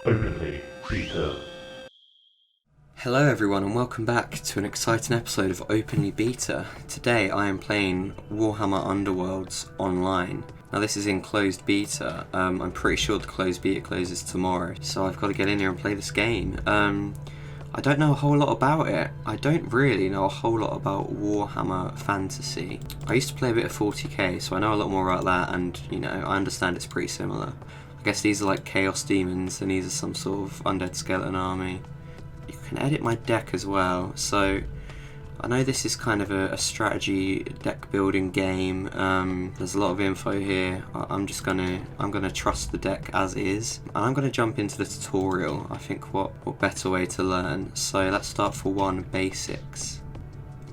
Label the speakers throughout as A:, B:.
A: Openly Beta.
B: Hello everyone and welcome back to an exciting episode of Openly Beta. Today I am playing Warhammer Underworlds online. Now this is in closed beta. I'm pretty sure the closed beta closes tomorrow, so I've got to get in here and play this game. I don't know a whole lot about it. I don't really know a whole lot about Warhammer Fantasy. I used to play a bit of 40k, so I know a lot more about that, and you know, I understand it's pretty similar. I guess these are like Chaos Demons, and these are some sort of undead skeleton army. You can edit my deck as well, so I know this is kind of a strategy deck building game. There's a lot of info here. I'm gonna trust the deck as is, and I'm gonna jump into the tutorial. I think what better way to learn. So let's start for one, basics.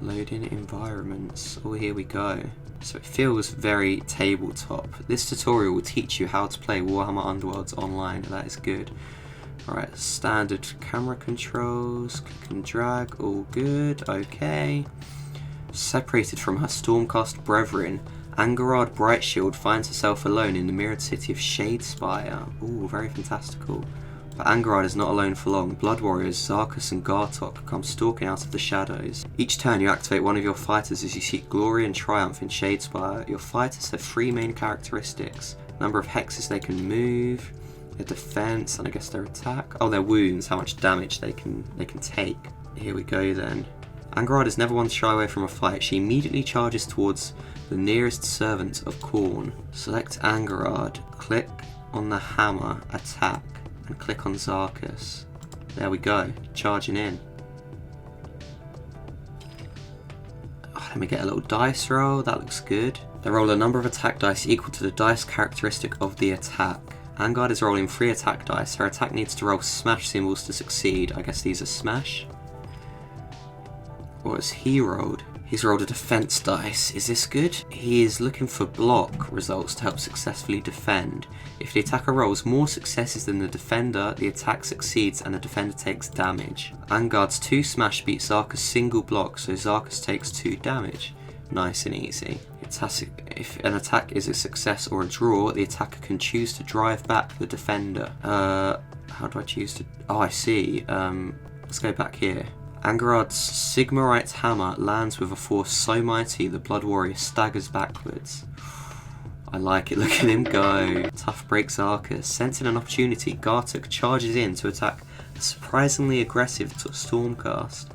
B: Loading environments. Oh, here we go. So it feels very tabletop. This tutorial will teach you how to play Warhammer Underworlds online. That is good. Alright, standard camera controls, click and drag, all good, okay. Separated from her Stormcast brethren, Angarad Brightshield finds herself alone in the mirrored city of Shadespire. Ooh, very fantastical. But Angarad is not alone for long. Blood warriors Zarkus and Gartok come stalking out of the shadows. Each turn you activate one of your fighters as you seek glory and triumph in Shadespire. Your fighters have three main characteristics: number of hexes they can move, their defense, and I guess their attack. Oh, their wounds, how much damage they can take. Here we go then. Angarad is never one to shy away from a fight. She immediately charges towards the nearest servant of Khorne. Select Angarad, click on the hammer, attack, and click on Zarkus. There we go, charging in. Oh, let me get a little dice roll, that looks good. They roll a number of attack dice equal to the dice characteristic of the attack. Angarad is rolling 3 attack dice. Her attack needs to roll smash symbols to succeed. I guess these are smash. What has he rolled? He's rolled a defense dice. Is this good? He is looking for block results to help successfully defend. If the attacker rolls more successes than the defender, the attack succeeds and the defender takes damage. Angarad's 2 smash beats Zarkus' single block, so Zarkus takes 2 damage. Nice and easy. If an attack is a success or a draw, the attacker can choose to drive back the defender. How do I choose to... Oh, I see. Let's go back here. Angarad's Sigmarite hammer lands with a force so mighty the Blood Warrior staggers backwards. I like it, look at him go. Tough break Zarkus. Sensing an opportunity, Gartok charges in to attack a surprisingly aggressive Stormcast.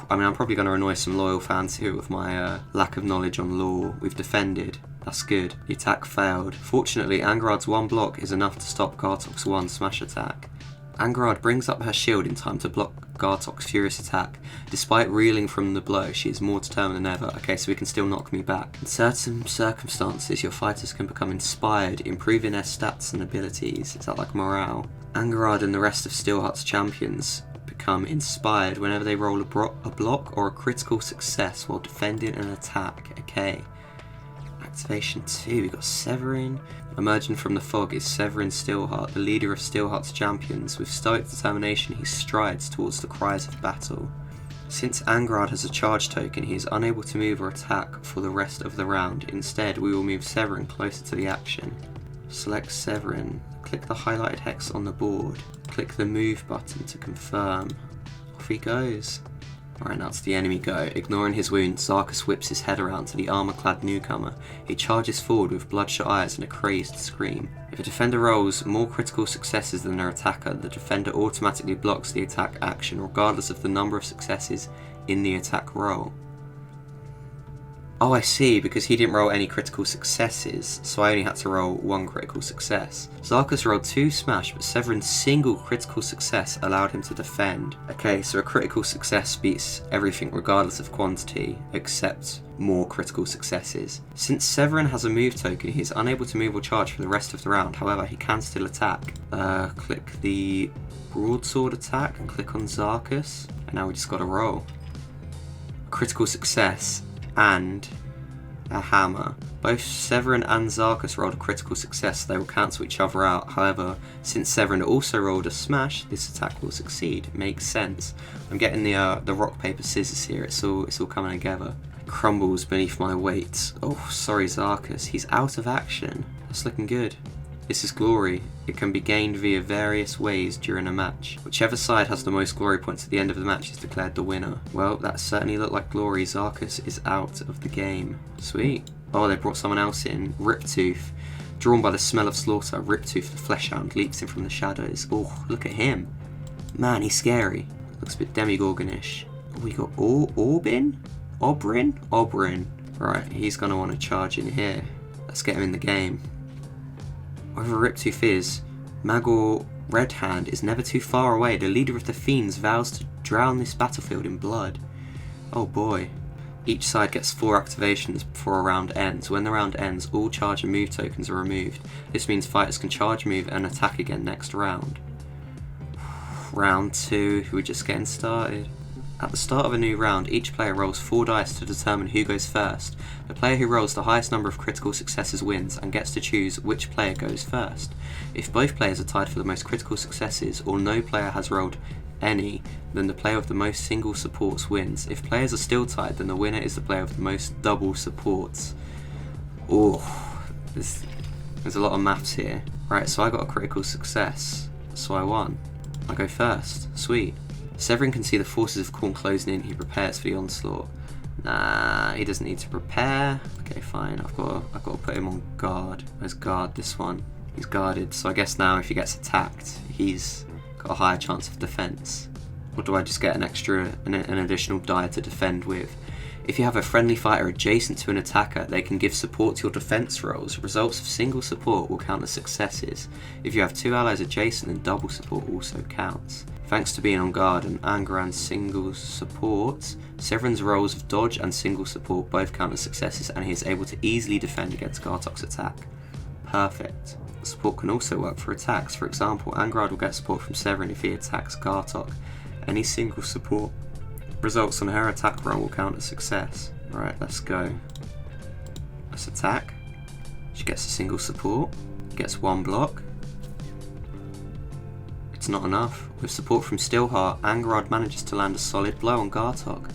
B: I mean, I'm probably going to annoy some loyal fans here with my lack of knowledge on lore. We've defended. That's good. The attack failed. Fortunately, Angarad's 1 block is enough to stop Gartok's 1 smash attack. Angarad brings up her shield in time to block Gartok's furious attack. Despite reeling from the blow, she is more determined than ever. Okay, so he can still knock me back. In certain circumstances, your fighters can become inspired, improving their stats and abilities. Is that like morale? Angarad and the rest of Steelheart's champions become inspired whenever they roll a block or a critical success while defending an attack. Okay. Activation 2, we got Severin. Emerging from the fog is Severin Steelheart, the leader of Steelheart's champions. With stoic determination, he strides towards the cries of battle. Since Angarad has a charge token, he is unable to move or attack for the rest of the round. Instead, we will move Severin closer to the action. Select Severin. Click the highlighted hex on the board. Click the move button to confirm. Off he goes. Alright, now it's the enemy go. Ignoring his wound, Zarkus whips his head around to the armour-clad newcomer. He charges forward with bloodshot eyes and a crazed scream. If a defender rolls more critical successes than their attacker, the defender automatically blocks the attack action, regardless of the number of successes in the attack roll. Oh, I see, because he didn't roll any critical successes, so I only had to roll 1 critical success. Zarkus rolled 2 smash, but Severin's single critical success allowed him to defend. Okay, so a critical success beats everything regardless of quantity, except more critical successes. Since Severin has a move token, he is unable to move or charge for the rest of the round. However, he can still attack. Click the broadsword attack, and click on Zarkus, and now we just gotta roll. Critical success and a hammer. Both Severin and Zarkus rolled a critical success, so they will cancel each other out. However, since Severin also rolled a smash, this attack will succeed. Makes sense. I'm getting the rock paper scissors here. It's all coming together. It crumbles beneath my weight. Oh, sorry Zarkus. He's out of action. That's looking good. This is glory. It can be gained via various ways during a match. Whichever side has the most glory points at the end of the match is declared the winner. Well, that certainly looked like glory. Zarkus is out of the game. Sweet. Oh, they brought someone else in. Riptooth. Drawn by the smell of slaughter, Riptooth the Fleshhound leaps in from the shadows. Oh, look at him. Man, he's scary. Looks a bit Demigorgon-ish. We got Oberyn? Right, he's going to want to charge in here. Let's get him in the game. Wherever Riptooth is, Magor Redhand is never too far away. The leader of the Fiends vows to drown this battlefield in blood. Oh boy. Each side gets 4 activations before a round ends. When the round ends, all charge and move tokens are removed. This means fighters can charge, move, and attack again next round. Round 2, we're just getting started. At the start of a new round, each player rolls 4 dice to determine who goes first. The player who rolls the highest number of critical successes wins and gets to choose which player goes first. If both players are tied for the most critical successes or no player has rolled any, then the player with the most single supports wins. If players are still tied, then the winner is the player with the most double supports. Oh, there's a lot of maths here. Right, so I got a critical success, so I won. I go first. Sweet. Severin can see the forces of Khorne closing in. He prepares for the onslaught. Nah, he doesn't need to prepare. Okay, fine. I've got to put him on guard. Where's guard? This one. He's guarded. So I guess now if he gets attacked, he's got a higher chance of defense. Or do I just get an additional die to defend with? If you have a friendly fighter adjacent to an attacker, they can give support to your defense rolls. Results of single support will count as successes. If you have 2 allies adjacent, then double support also counts. Thanks to being on guard and Angaran's single support, Severin's rolls of dodge and single support both count as successes, and he is able to easily defend against Gartok's attack. Perfect. Support can also work for attacks. For example, Angarad will get support from Severin if he attacks Gartok. Any single support results on her attack roll will count as success. Right, let's go. Let's attack. She gets a single support, gets 1 block. It's not enough. With support from Steelheart, Angarad manages to land a solid blow on Gartok.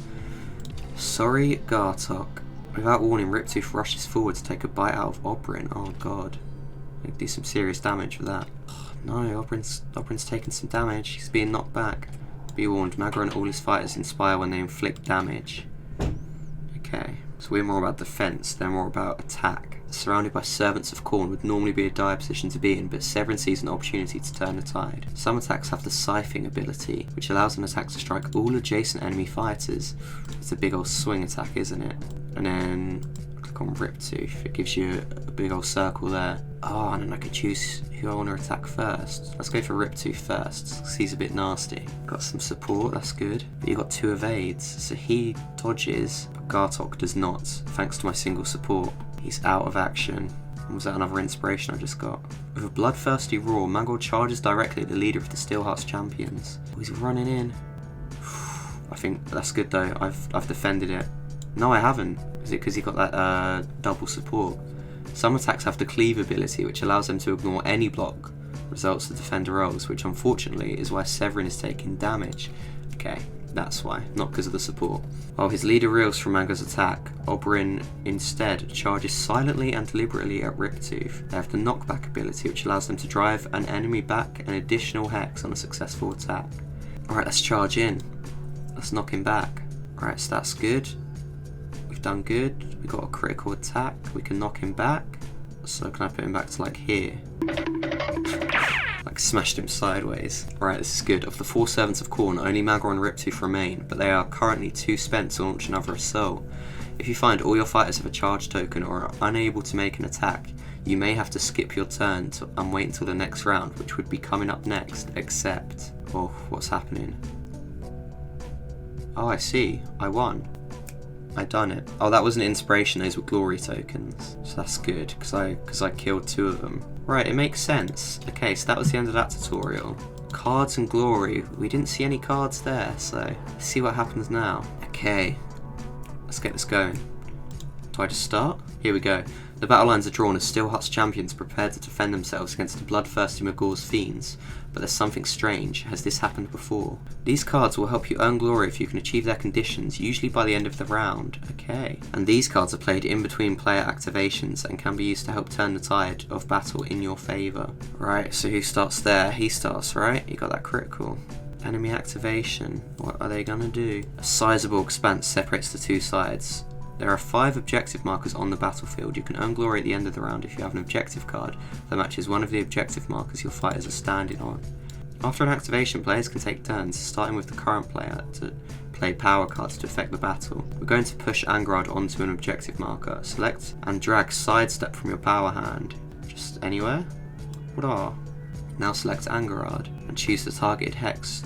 B: Sorry, Gartok. Without warning, Riptooth rushes forward to take a bite out of Oberyn. Oh god. He'd do some serious damage with that. Oh, no, Oberyn's taking some damage. He's being knocked back. Be warned, Magor and all his fighters inspire when they inflict damage. Okay, so we're more about defense, they're more about attack. Surrounded by servants of Khorne would normally be a dire position to be in, but Severin sees an opportunity to turn the tide. Some attacks have the scything ability, which allows an attack to strike all adjacent enemy fighters. It's a big old swing attack, isn't it? And then click on Riptooth, it gives you a big old circle there. Oh, and then I could choose who I want to attack first. Let's go for Riptooth first, because he's a bit nasty. Got some support, that's good. But you got 2 evades, so he dodges, but Gartok does not, thanks to my single support. He's out of action. Was that another inspiration I just got? With a bloodthirsty roar, Magor charges directly at the leader of the Steelheart's champions. Oh, he's running in. I think that's good though. I've defended it. No, I haven't. Is it because he got that double support? Some attacks have the cleave ability, which allows them to ignore any block. Results the defender rolls, which unfortunately is why Severin is taking damage. Okay, that's why, not because of the support. While his leader reels from Magor's attack, Oberyn instead charges silently and deliberately at Riptooth. They have the knockback ability, which allows them to drive an enemy back an additional hex on a successful attack. Alright, let's charge in. Let's knock him back. Alright, so that's good. We've done good. We got a critical attack. We can knock him back. So can I put him back to like here? Like smashed him sideways. Right, this is good. Of the 4 servants of Khorne, only Magor and Riptooth remain, but they are currently too spent to launch another assault. If you find all your fighters have a charge token or are unable to make an attack, you may have to skip your turn and wait until the next round, which would be coming up next, except... Oh, what's happening? Oh, I see. I won. I done it. Oh, that was an inspiration. Those were glory tokens. So that's good, because I killed 2 of them. Right, it makes sense. Okay, so that was the end of that tutorial. Cards and glory. We didn't see any cards there, so let's see what happens now. Okay, let's get this going. Do I just start? Here we go. The battle lines are drawn as Steel Hut's champions prepare to defend themselves against the bloodthirsty Magor's fiends, but there's something strange. Has this happened before? These cards will help you earn glory if you can achieve their conditions, usually by the end of the round. Okay. And these cards are played in between player activations and can be used to help turn the tide of battle in your favour. Right, so who starts there? He starts, right? You got that critical. Enemy activation. What are they gonna do? A sizable expanse separates the two sides. There are 5 objective markers on the battlefield. You can earn glory at the end of the round if you have an objective card that matches one of the objective markers your fighters are standing on. After an activation, players can take turns, starting with the current player, to play power cards to affect the battle. We're going to push Angrad onto an objective marker. Select and drag Sidestep from your power hand. Just anywhere? What are? Now select Angrad and choose the targeted hex.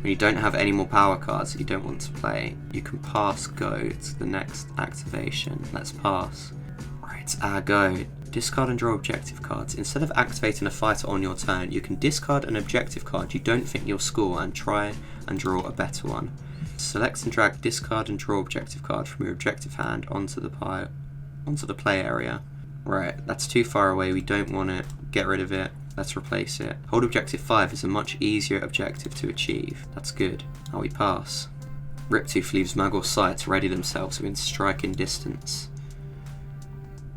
B: When you don't have any more power cards that you don't want to play, you can pass go to the next activation. Let's pass. Right, our go. Discard and draw objective cards. Instead of activating a fighter on your turn, you can discard an objective card you don't think you'll score and try and draw a better one. Select and drag discard and draw objective card from your objective hand onto the play area. Right, that's too far away, we don't want it. Get rid of it. Let's replace it. Hold objective 5 is a much easier objective to achieve. That's good. Now we pass. Riptooth leaves Magor's side to ready themselves within striking distance.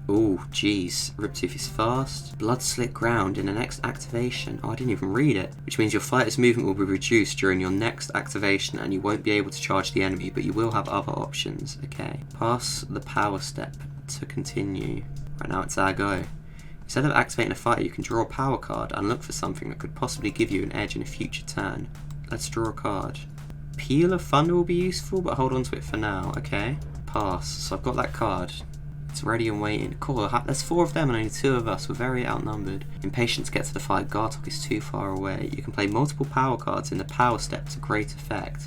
B: Ooh, jeez. Riptooth is fast. Blood Slit Ground in the next activation. Oh, I didn't even read it. Which means your fighter's movement will be reduced during your next activation and you won't be able to charge the enemy, but you will have other options. Okay. Pass the power step to continue. Right now it's our go. Instead of activating a fighter, you can draw a power card and look for something that could possibly give you an edge in a future turn. Let's draw a card. Peal of Thunder will be useful, but hold on to it for now, okay? Pass. So I've got that card. It's ready and waiting. Cool, there's 4 of them and only 2 of us. We're very outnumbered. Impatient to get to the fight. Gartok is too far away. You can play multiple power cards in the power step to great effect.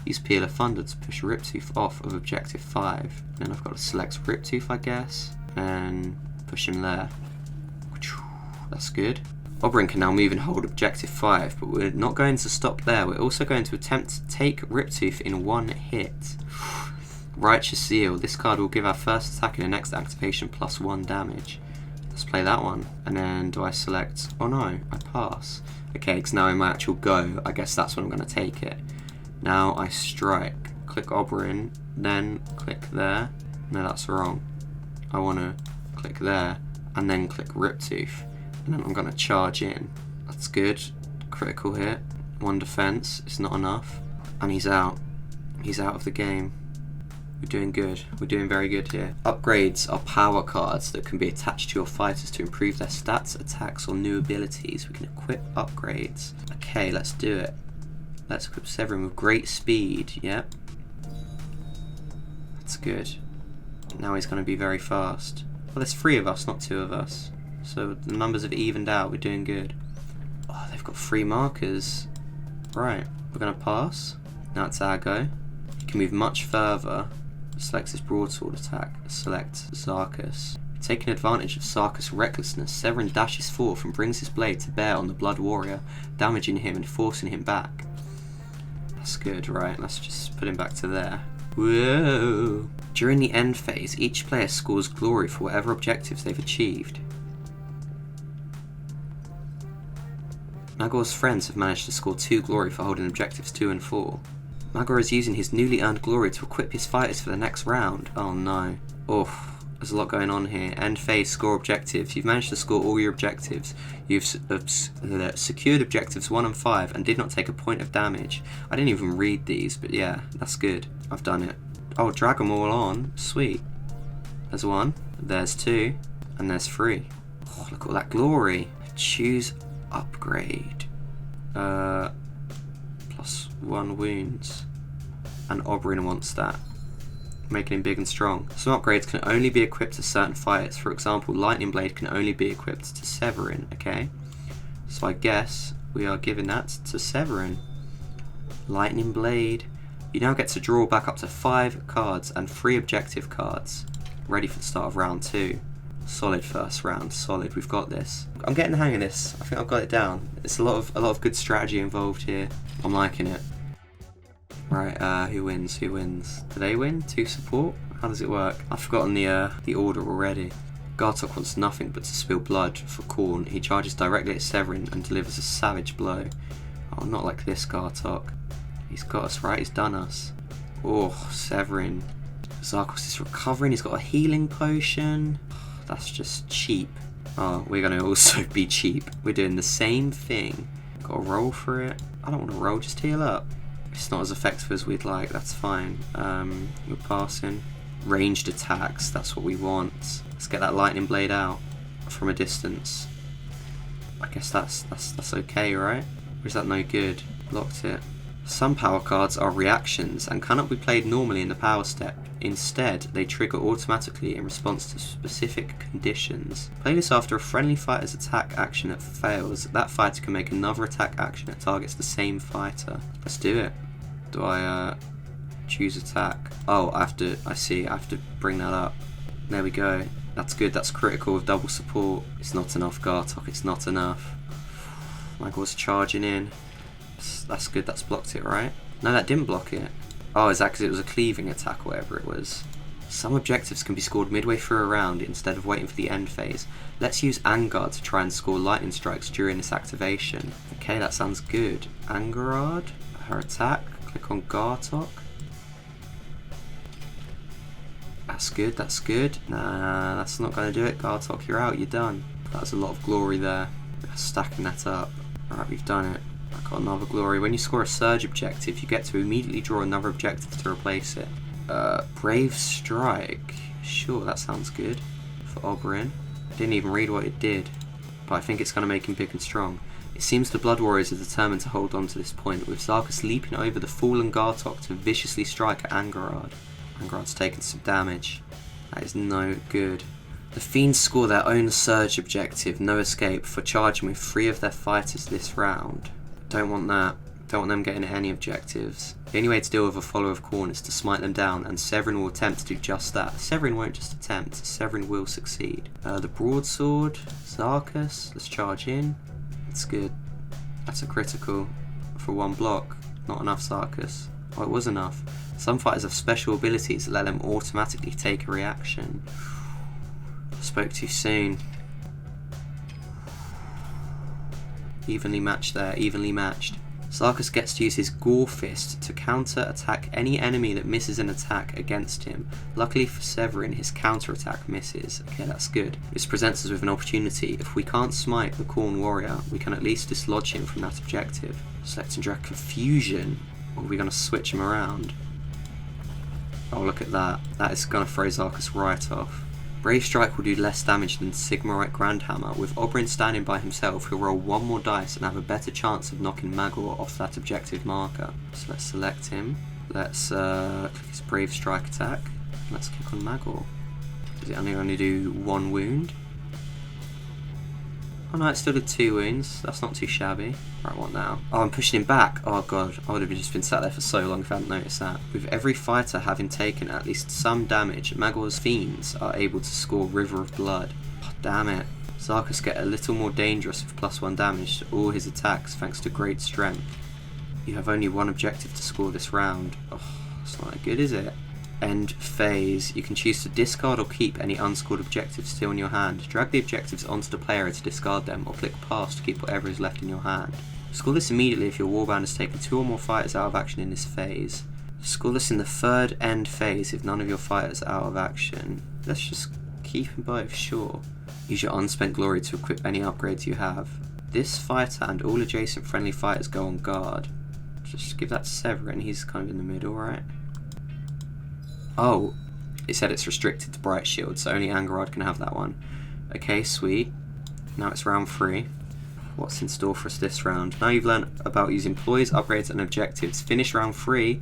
B: Use Peal of Thunder to push Riptooth off of objective 5. Then I've got to select Riptooth, I guess, and push him there. That's good. Oberyn can now move and hold objective 5, but we're not going to stop there. We're also going to attempt to take Riptooth in one hit. Righteous Zeal. This card will give our first attack in the next activation +1 damage. Let's play that one. And then do I select... Oh no, I pass. Okay, because now in my actual go, I guess that's when I'm going to take it. Now I strike. Click Oberyn, then click there. No, that's wrong. I want to click there, and then click Riptooth. And then I'm going to charge in. That's good. Critical hit. 1 defense. It's not enough. And he's out. He's out of the game. We're doing good. We're doing very good here. Upgrades are power cards that can be attached to your fighters to improve their stats, attacks, or new abilities. We can equip upgrades. Okay, let's do it. Let's equip Severin with great speed. Yep. That's good. Now he's going to be very fast. Well, there's 3 of us, not 2 of us. So the numbers have evened out, we're doing good. Oh, they've got 3 markers. Right, we're going to pass. Now it's our go. You can move much further. Select his broadsword attack. Select Zarkus. Taking advantage of Zarkus' recklessness, Severin dashes forth and brings his blade to bear on the Blood Warrior, damaging him and forcing him back. That's good, right, let's just put him back to there. Whoa! During the end phase, each player scores glory for whatever objectives they've achieved. Magor's friends have managed to score 2 glory for holding objectives 2 and 4. Magor is using his newly earned glory to equip his fighters for the next round. Oh no. Oof. There's a lot going on here. End phase, score objectives. You've managed to score all your objectives. You've secured objectives 1 and 5 and did not take a point of damage. I didn't even read these, but yeah, that's good. I've done it. Oh, drag them all on. Sweet. There's 1, there's 2, and there's 3. Oh, look at all that glory. Choose upgrade. +1 wounds. And Oberyn wants that. Making him big and strong. Some upgrades can only be equipped to certain fighters. For example, Lightning Blade can only be equipped to Severin, okay? So I guess we are giving that to Severin. Lightning Blade. You now get to draw back up to 5 cards and 3 objective cards. Ready for the start of round 2. Solid first round, solid, we've got this. I'm getting the hang of this, I think I've got it down. It's a lot of good strategy involved here. I'm liking it. Right, who wins? Do they win? 2 support? How does it work? I've forgotten the order already. Gartok wants nothing but to spill blood for Khorne. He charges directly at Severin and delivers a savage blow. Oh, not like this, Gartok. He's got us, right? He's done us. Oh, Severin. Zarkos is recovering. He's got a healing potion. That's just cheap. Oh, we're going to also be cheap. We're doing the same thing. Got to roll for it. I don't want to roll, just heal up. It's not as effective as we'd like, that's fine. We're passing. Ranged attacks, that's what we want. Let's get that lightning blade out from a distance. I guess that's okay, right? Or is that no good? Blocked it. Some power cards are reactions and cannot be played normally in the power step. Instead, they trigger automatically in response to specific conditions. Play this after a friendly fighter's attack action that fails. That fighter can make another attack action that targets the same fighter. Let's do it. Do I choose attack? Oh, I have to bring that up. There we go. That's good, that's critical with double support. It's not enough, Gartok, it's not enough. My God's charging in. That's good, that's blocked it, right? No, that didn't block it. Oh, is that because it was a cleaving attack or whatever it was? Some objectives can be scored midway through a round instead of waiting for the end phase. Let's use Angard to try and score lightning strikes during this activation. Okay, that sounds good. Angard, her attack, click on Gartok. That's good, that's good. Nah, that's not going to do it. Gartok, you're out, you're done. That was a lot of glory there. Stacking that up. Alright, we've done it. I got another glory. When you score a surge objective, you get to immediately draw another objective to replace it. Brave Strike. Sure, that sounds good. For Oberyn. I didn't even read what it did, but I think it's going to make him big and strong. It seems the Blood Warriors are determined to hold on to this point, with Zarkos leaping over the fallen Gartok to viciously strike at Angharad. Angharad's taken some damage. That is no good. The Fiends score their own surge objective, no escape, for charging with 3 of their fighters this round. Don't want that. Don't want them getting any objectives. The only way to deal with a follower of Khorne is to smite them down, and Severin will attempt to do just that. Severin won't just attempt, Severin will succeed. The Broadsword, Zarkos, let's charge in. That's good. That's a critical for 1 block. Not enough, Zarkos. Oh, it was enough. Some fighters have special abilities that let them automatically take a reaction. Spoke too soon. Evenly matched there, evenly matched. Zarkos gets to use his Gore Fist to counter-attack any enemy that misses an attack against him. Luckily for Severin, his counter-attack misses. Okay, that's good. This presents us with an opportunity. If we can't smite the Khorne warrior, we can at least dislodge him from that objective. Select and drag Confusion. Or are we going to switch him around? Oh, look at that. That is going to throw Zarkos right off. Brave Strike will do less damage than Sigmarite Grandhammer. With Oberyn standing by himself, he'll roll 1 more dice and have a better chance of knocking Magor off that objective marker. So let's select him. Let's click his Brave Strike attack. Let's click on Magor. Does it only going to do 1 wound? Oh no, it still did 2 wounds. That's not too shabby. Right, what now? Oh, I'm pushing him back. Oh god, I would have just been sat there for so long if I hadn't noticed that. With every fighter having taken at least some damage, Magor's Fiends are able to score River of Blood. Oh, damn it. Zarkos get a little more dangerous with +1 damage to all his attacks thanks to great strength. You have only 1 objective to score this round. Oh, that's not good, is it? End phase. You can choose to discard or keep any unscored objectives still in your hand. Drag the objectives onto the player to discard them, or click pass to keep whatever is left in your hand. Score this immediately if your warband has taken 2 or more fighters out of action in this phase. Score this in the 3rd end phase if none of your fighters are out of action. Let's just keep them both, sure. Use your unspent glory to equip any upgrades you have. This fighter and all adjacent friendly fighters go on guard. Just give that to Severin, he's kind of in the middle, right? Oh, it said it's restricted to Bright Shield, so only Angharad can have that one. Okay, sweet. Now it's round 3. What's in store for us this round? Now you've learned about using employees, upgrades, and objectives. Finish round 3.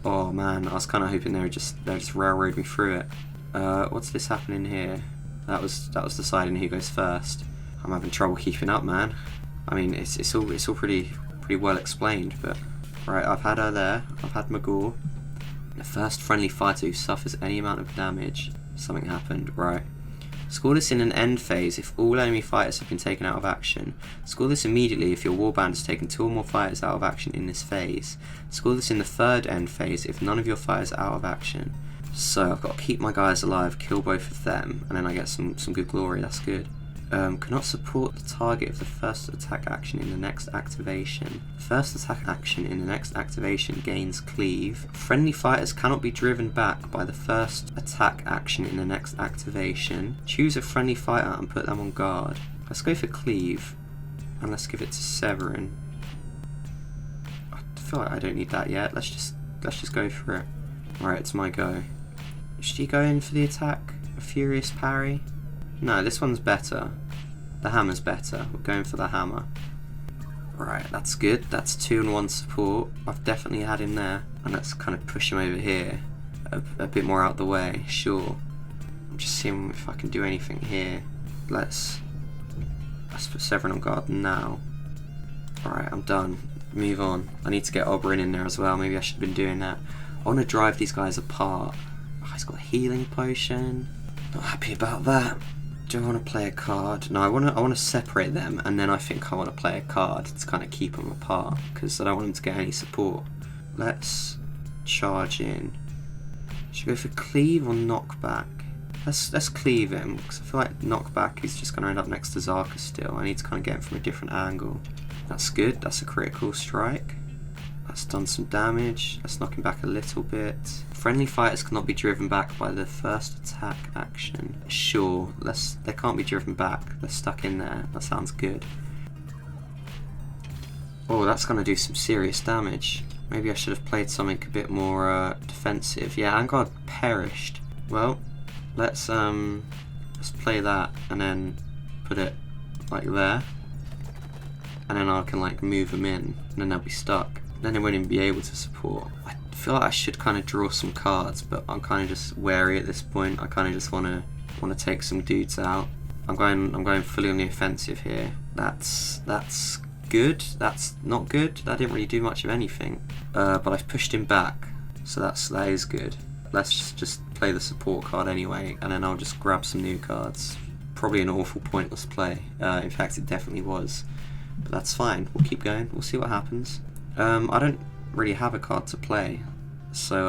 B: Oh man, I was kind of hoping they would just railroad me through it. What's this happening here? That was deciding who goes first. I'm having trouble keeping up, man. I mean, it's all pretty well explained, but right, I've had her there. I've had Magor. The first friendly fighter who suffers any amount of damage. Something happened, right. Score this in an end phase if all enemy fighters have been taken out of action. Score this immediately if your warband has taken 2 or more fighters out of action in this phase. Score this in the 3rd end phase if none of your fighters are out of action. So I've got to keep my guys alive, kill both of them, and then I get some good glory. That's good. Cannot support the target of the first attack action in the next activation. First attack action in the next activation gains cleave. Friendly fighters cannot be driven back by the first attack action in the next activation. Choose a friendly fighter and put them on guard. Let's go for cleave, and let's give it to Severin. I feel like I don't need that yet. Let's just go for it. Alright, it's my go. Should he go in for the attack? A furious parry? No, this one's better. The hammer's better. We're going for the hammer. Right, that's good. That's 2-in-1 support. I've definitely had him there. And let's kind of push him over here. A bit more out the way, sure. I'm just seeing if I can do anything here. Let's put Severin on guard now. Alright, I'm done. Move on. I need to get Oberyn in there as well. Maybe I should have been doing that. I want to drive these guys apart. Oh, he's got a healing potion. Not happy about that. Do I want to play a card? No, I want to separate them, and then I think I want to play a card to kind of keep them apart, because I don't want them to get any support. Let's charge in. Should we go for cleave or knockback? Let's cleave him, because I feel like knockback he's just going to end up next to Zarka still. I need to kind of get him from a different angle. That's good. That's a critical strike. That's done some damage. Let's knock him back a little bit. Friendly fighters cannot be driven back by the first attack action. Sure, they can't be driven back. They're stuck in there. That sounds good. Oh, that's going to do some serious damage. Maybe I should have played something a bit more defensive. Yeah, Angard perished. Well, let's play that and then put it like there. And then I can like move them in, and then they'll be stuck. Then they wouldn't be able to support. I feel like I should kind of draw some cards, but I'm kind of just wary at this point. I kind of just want to take some dudes out. I'm going fully on the offensive here. That's good. That's not good. That didn't really do much of anything. But I've pushed him back, so that is good. Let's just play the support card anyway, and then I'll just grab some new cards. Probably an awful pointless play. In fact, it definitely was. But that's fine. We'll keep going. We'll see what happens. I don't really have a card to play, so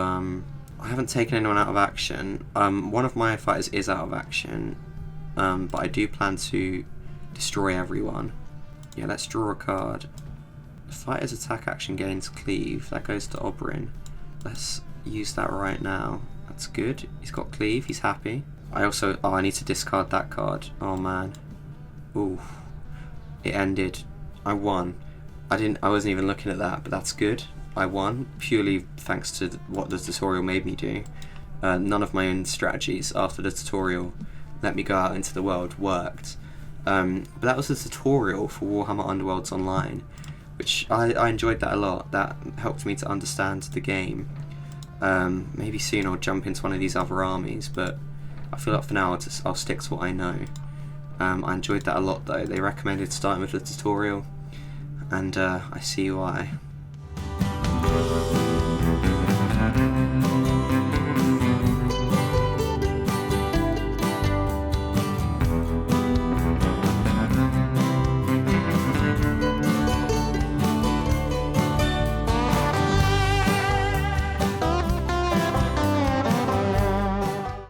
B: I haven't taken anyone out of action. One of my fighters is out of action, but I do plan to destroy everyone. Yeah, let's draw a card. The fighter's attack action gains cleave. That goes to Oberyn. Let's use that right now. That's good. He's got cleave. He's happy. I need to discard that card. Oh man. Ooh. It ended. I won. I wasn't even looking at that, but that's good. I won, purely thanks to what the tutorial made me do. None of my own strategies after the tutorial let me go out into the world worked. But that was the tutorial for Warhammer Underworlds Online, which I enjoyed that a lot. That helped me to understand the game. Maybe soon I'll jump into one of these other armies, but I feel like for now I'll stick to what I know. I enjoyed that a lot though. They recommended starting with the tutorial, and I see why.